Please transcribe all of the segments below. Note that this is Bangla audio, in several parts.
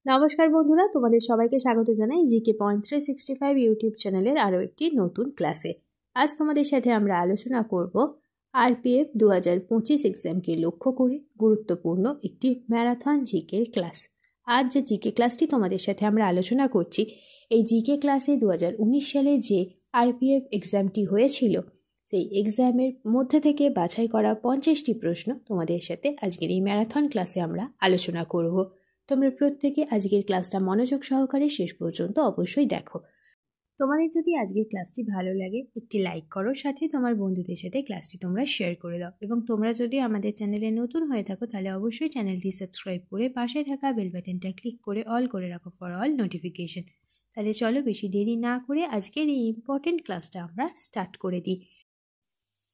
নমস্কার বন্ধুরা, তোমাদের সবাইকে স্বাগত জানাই জিকে পয়েন্ট 365 ইউটিউব চ্যানেলের আরও একটি নতুন ক্লাসে। আজ তোমাদের সাথে আমরা আলোচনা করব আরপিএফ 2025 এক্সামকে লক্ষ্য করে গুরুত্বপূর্ণ একটি ম্যারাথন জিকের ক্লাস। আজ যে জিকে ক্লাসটি তোমাদের সাথে আমরা আলোচনা করছি, এই জিকে ক্লাসে 2019 সালে যে আরপিএফ এক্সামটি হয়েছিল সেই এক্সামের মধ্যে থেকে বাছাই করা 50টি প্রশ্ন তোমাদের সাথে আজকের এই ম্যারাথন ক্লাসে আমরা আলোচনা করব। তোমরা প্রত্যেকে আজকের ক্লাসটা মনোযোগ সহকারে শেষ পর্যন্ত অবশ্যই দেখো। তোমাদের যদি আজকের ক্লাসটি ভালো লাগে একটি লাইক করো, সাথে তোমার বন্ধুদের সাথে ক্লাসটি তোমরা শেয়ার করে দাও এবং তোমরা যদি আমাদের চ্যানেলে নতুন হয়ে থাকো তাহলে অবশ্যই চ্যানেলটি সাবস্ক্রাইব করে পাশে থাকা বেল বাটনটা ক্লিক করে অল করে রাখো ফর অল নোটিফিকেশন। তাহলে চলো বেশি দেরি না করে আজকের এই ইম্পর্টেন্ট ক্লাসটা আমরা স্টার্ট করে দিই।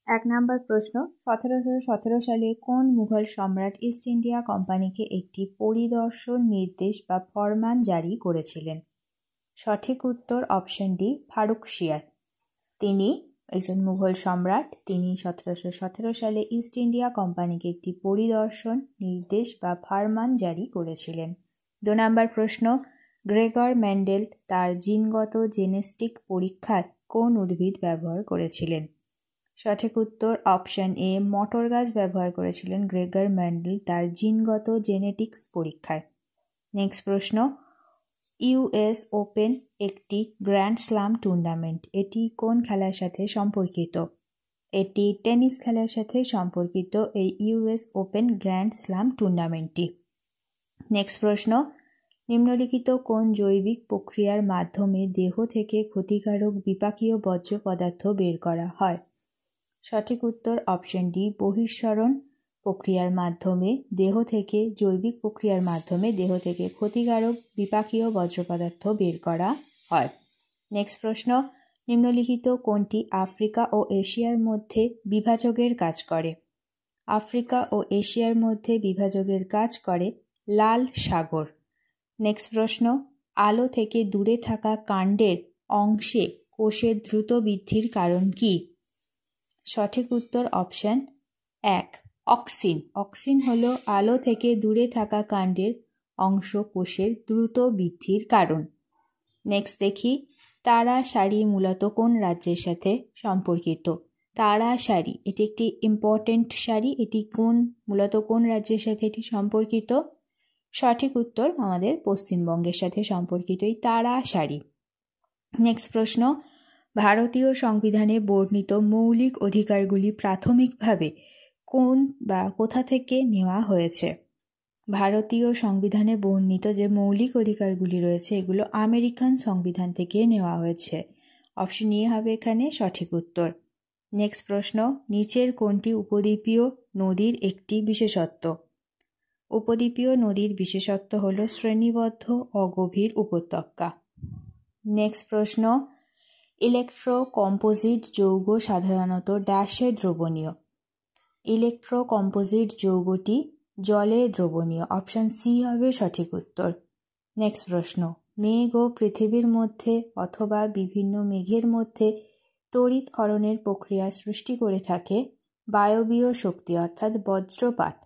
1 নম্বর প্রশ্ন, 1717 সালে কোন মুঘল সম্রাট ইস্ট ইন্ডিয়া কোম্পানিকে একটি পরিদর্শন নির্দেশ বা ফরমান জারি করেছিলেন? সঠিক উত্তর অপশন ডি, ফারুকশিয়ার। তিনি একজন মুঘল সম্রাট, তিনি 1717 সালে ইস্ট ইন্ডিয়া কোম্পানিকে একটি পরিদর্শন নির্দেশ বা ফরমান জারি করেছিলেন। 2 নম্বর প্রশ্ন, গ্রেগর মেন্ডেল তার জিনগত জেনেটিক পরীক্ষায় কোন উদ্ভিদ ব্যবহার করেছিলেন? সঠিক উত্তর অপশন এ, মটর গাছ ব্যবহার করেছিলেন গ্রেগর মেন্ডেল তার জিনগত জেনেটিক্স পরীক্ষায়। নেক্সট প্রশ্ন, ইউএস ওপেন একটি গ্র্যান্ড স্লাম টুর্নামেন্ট, এটি কোন খেলার সাথে সম্পর্কিত? এটি টেনিস খেলার সাথে সম্পর্কিত এই ইউএস ওপেন গ্র্যান্ড স্লাম টুর্নামেন্টটি। নেক্সট প্রশ্ন, নিম্নলিখিত কোন জৈবিক প্রক্রিয়ার মাধ্যমে দেহ থেকে ক্ষতিকারক বিপাকীয় বর্জ্য পদার্থ বের করা হয়? সঠিক উত্তর অপশন ডি, বহিঃসরণ প্রক্রিয়ার মাধ্যমে দেহ থেকে জৈবিক প্রক্রিয়ার মাধ্যমে দেহ থেকে ক্ষতিকারক বিপাকীয় বর্জ্য পদার্থ বের করা হয়। নেক্সট প্রশ্ন, নিম্নলিখিত কোনটি আফ্রিকা ও এশিয়ার মধ্যে বিভাজকের কাজ করে? আফ্রিকা ও এশিয়ার মধ্যে বিভাজকের কাজ করে লাল সাগর। নেক্সট প্রশ্ন, আলো থেকে দূরে থাকা কাণ্ডের অংশে কোষের দ্রুত বৃদ্ধির কারণ কি? সঠিক উত্তর অপশন 1, অক্সিন। অক্সিন হলো আলো থেকে দূরে থাকা কাণ্ডের অংশ কোষের দ্রুত বৃদ্ধির কারণ। নেক্সট দেখি, তারা শাড়ি মূলত কোন রাজ্যের সাথে সম্পর্কিত? তারা শাড়ি এটি একটি ইম্পর্টেন্ট শাড়ি, এটি মূলত কোন রাজ্যের সাথে এটি সম্পর্কিত? সঠিক উত্তর আমাদের পশ্চিমবঙ্গের সাথে সম্পর্কিত এই তারা শাড়ি। নেক্সট প্রশ্ন, ভারতীয় সংবিধানে বর্ণিত মৌলিক অধিকারগুলি প্রাথমিকভাবে কোন বা কোথা থেকে নেওয়া হয়েছে? ভারতীয় সংবিধানে বর্ণিত যে মৌলিক অধিকারগুলি রয়েছে এগুলো আমেরিকান সংবিধান থেকে নেওয়া হয়েছে। অপশন এ হবে এখানে সঠিক উত্তর। নেক্সট প্রশ্ন, নিচের কোনটি উপদ্বীপীয় নদীর একটি বিশেষত্ব? উপদ্বীপীয় নদীর বিশেষত্ব হল শ্রেণীবদ্ধ অগভীর উপত্যকা। নেক্সট প্রশ্ন, ইলেকট্রোকম্পোজিট যৌগ সাধারণত ড্যাশে দ্রবণীয়? ইলেকট্রোকম্পোজিট যৌগটি জলে দ্রবণীয়। অপশন সি হবে সঠিক উত্তর। নেক্সট প্রশ্ন, মেঘ ও পৃথিবীর মধ্যে অথবা বিভিন্ন মেঘের মধ্যে তড়িৎক্ষরণের প্রক্রিয়া সৃষ্টি করে থাকে বায়বীয় শক্তি অর্থাৎ বজ্রপাত।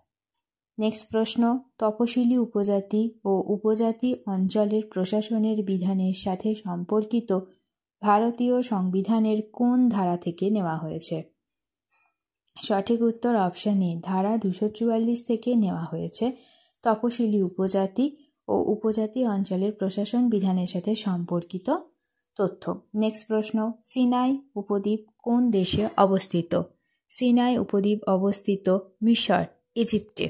নেক্সট প্রশ্ন, তপশিলি উপজাতি ও উপজাতি অঞ্চলের প্রশাসনের বিধানের সাথে সম্পর্কিত ভারতীয় সংবিধানের কোন ধারা থেকে নেওয়া হয়েছে? সঠিক উত্তর অপশন এ, ধারা 244 থেকে নেওয়া হয়েছে তপশিলি উপজাতি ও উপজাতি অঞ্চলের প্রশাসন বিধানের সাথে সম্পর্কিত তথ্য। নেক্সট প্রশ্ন, সিনাই উপদ্বীপ কোন দেশে অবস্থিত? সিনাই উপদ্বীপ অবস্থিত মিশর, ইজিপ্টে।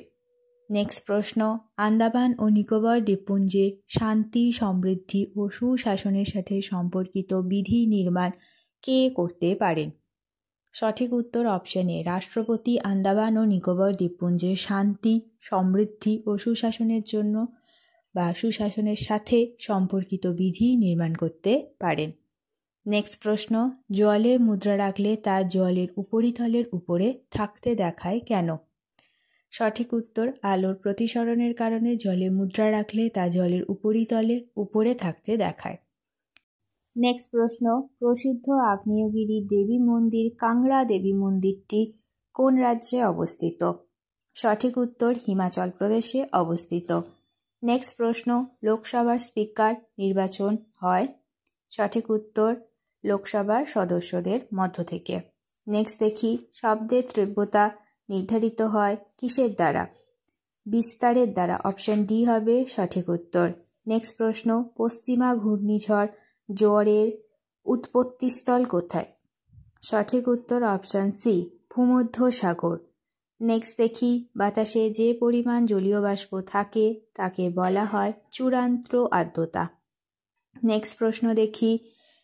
নেক্সট প্রশ্ন, আন্দামান ও নিকোবর দ্বীপপুঞ্জে শান্তি, সমৃদ্ধি ও সুশাসনের সাথে সম্পর্কিত বিধি নির্মাণ কে করতে পারেন? সঠিক উত্তর অপশন এ, রাষ্ট্রপতি আন্দামান ও নিকোবর দ্বীপপুঞ্জে শান্তি, সমৃদ্ধি ও সুশাসনের জন্য বা সুশাসনের সাথে সম্পর্কিত বিধি নির্মাণ করতে পারেন। নেক্সট প্রশ্ন, জলে মুদ্রা রাখলে তা জলের উপরিতলের উপরে থাকতে দেখায় কেন? সঠিক উত্তর, আলোর প্রতিসরণের কারণে জলে মুদ্রা রাখলে তা জলের উপরিতলের উপরে থাকতে দেখায়। নেক্সট প্রশ্ন, প্রসিদ্ধ আগ্নেয়গিরি দেবী মন্দির কাংড়া দেবী মন্দিরটি কোন রাজ্যে অবস্থিত? সঠিক উত্তর, হিমাচল প্রদেশে অবস্থিত। নেক্সট প্রশ্ন, লোকসভার স্পিকার নির্বাচন হয়? সঠিক উত্তর লোকসভার সদস্যদের মধ্য থেকে। নেক্সট দেখি, শব্দের তীব্রতা নির্ধারিত হয় কিসের দ্বারা? বিস্তারের দ্বারা। অপশন ডি হবে সঠিক উত্তর। নেক্সট প্রশ্ন, পশ্চিমা ঘূর্ণিঝড় জোয়ারের উৎপত্তিস্থল কোথায়? সঠিক উত্তর অপশন সি, ভূমধ্য সাগর। নেক্সট দেখি, বাতাসে যে পরিমাণ জলীয় বাষ্প থাকে তাকে বলা হয় চূড়ান্ত আর্দ্রতা। নেক্সট প্রশ্ন দেখি,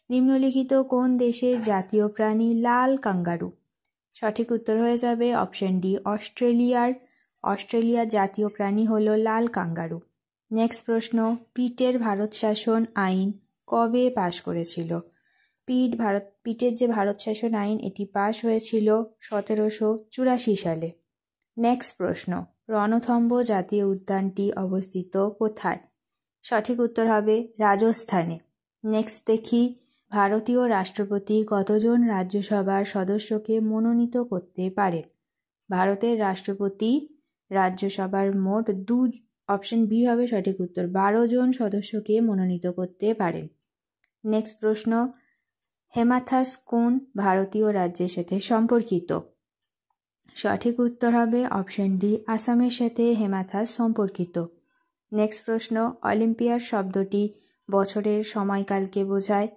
নিম্নলিখিত কোন দেশের জাতীয় প্রাণী লাল কাঙ্গারু? সঠিক উত্তর হয়ে যাবে অপশন ডি, অস্ট্রেলিয়ার জাতীয় প্রাণী হলো লাল কাঙ্গারু। নেক্সট প্রশ্ন, পিটের ভারত শাসন আইন কবে পাশ করেছিল? পিটের যে ভারত শাসন আইন এটি পাশ হয়েছিল 1784 সালে। নেক্সট প্রশ্ন, রণথম্ভ জাতীয় উদ্যানটি অবস্থিত কোথায়? সঠিক উত্তর হবে রাজস্থানে। নেক্সট দেখি, ভারতীয় রাষ্ট্রপতি কতজন রাজ্যসভার সদস্যকে মনোনীত করতে পারেন? ভারতের রাষ্ট্রপতি রাজ্যসভার মোট অপশন বি হবে সঠিক উত্তর, 12 জন সদস্যকে মনোনীত করতে পারেন। নেক্সট প্রশ্ন, হেমাথাস কোন ভারতীয় রাজ্যের সাথে সম্পর্কিত? সঠিক উত্তর হবে অপশন ডি, আসামের সাথে হেমাথাস সম্পর্কিত। নেক্সট প্রশ্ন, অলিম্পিয়াড শব্দটি বছরের সময়কালকে বোঝায়?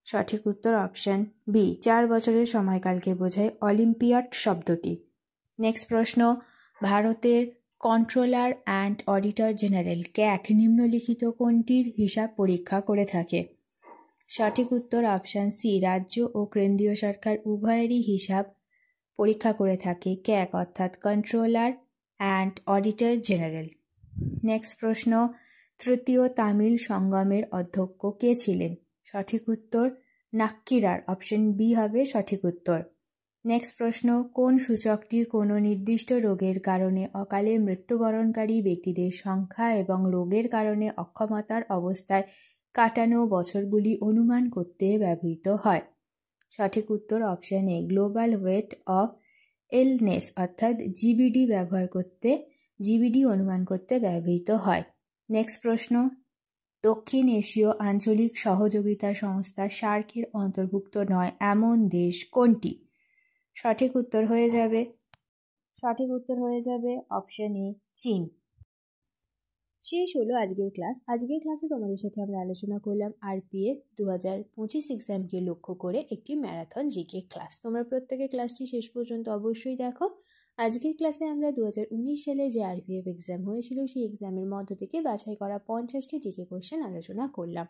সঠিক উত্তর অপশন বি, 4 বছরের সময়কালকে বোঝায় অলিম্পিয়াড শব্দটি। নেক্সট প্রশ্ন, ভারতের controller and auditor general CAG নিম্নলিখিত কোনটির হিসাব পরীক্ষা করে থাকে? সঠিক উত্তর অপশন সি, রাজ্য ও কেন্দ্রীয় সরকার উভয়েরই হিসাব পরীক্ষা করে থাকে ক্যাগ অর্থাৎ controller and auditor general. Next প্রশ্ন, তৃতীয় তামিল সঙ্গমের অধ্যক্ষ কে ছিলেন? সঠিক উত্তর নাক্কিরার, অপশন বি হবে সঠিক উত্তর। নেক্সট প্রশ্ন, কোন সূচকটি কোনো নির্দিষ্ট রোগের কারণে অকালে মৃত্যুবরণকারী ব্যক্তিদের সংখ্যা এবং রোগের কারণে অক্ষমতার অবস্থায় কাটানো বছরগুলি অনুমান করতে ব্যবহৃত হয়? সঠিক উত্তর option A, global weight of illness অর্থাৎ জিবিডি অনুমান করতে ব্যবহৃত হয়। নেক্সট প্রশ্ন, দক্ষিণ এশীয় আঞ্চলিক সহযোগিতা সংস্থা সার্কের অন্তর্ভুক্ত নয় এমন দেশ কোনটি? সঠিক উত্তর হয়ে যাবে অপশন এ, চীন। শেষ হলো আজকের ক্লাস। আজকের ক্লাসে তোমাদের সাথে আমরা আলোচনা করলাম আরপিএফ 2025 এক্সামকে লক্ষ্য করে একটি ম্যারাথন জিকে ক্লাস। তোমরা প্রত্যেকে ক্লাসটি শেষ পর্যন্ত অবশ্যই দেখো। আজকের ক্লাসে আমরা 2019 সালে যে আরপিএফ এক্সাম হয়েছিল সেই এক্সামের মধ্য থেকে বাছাই করা 50টি জিকে কোশ্চেন আলোচনা করলাম।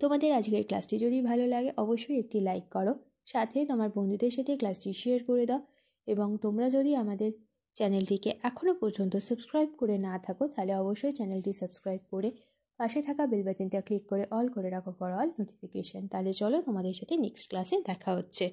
তোমাদের আজকের ক্লাসটি যদি ভালো লাগে অবশ্যই একটি লাইক করো, সাথে তোমার বন্ধুদের সাথে ক্লাসটি শেয়ার করে দাও, এবং তোমরা যদি আমাদের চ্যানেলটিকে এখনও পর্যন্ত সাবস্ক্রাইব করে না থাকো তাহলে অবশ্যই চ্যানেলটি সাবস্ক্রাইব করে পাশে থাকা বেল বাটনটা ক্লিক করে অল করে রাখো ফর অল নোটিফিকেশন। তাহলে চলো তোমাদের সাথে নেক্সট ক্লাসে দেখা হচ্ছে।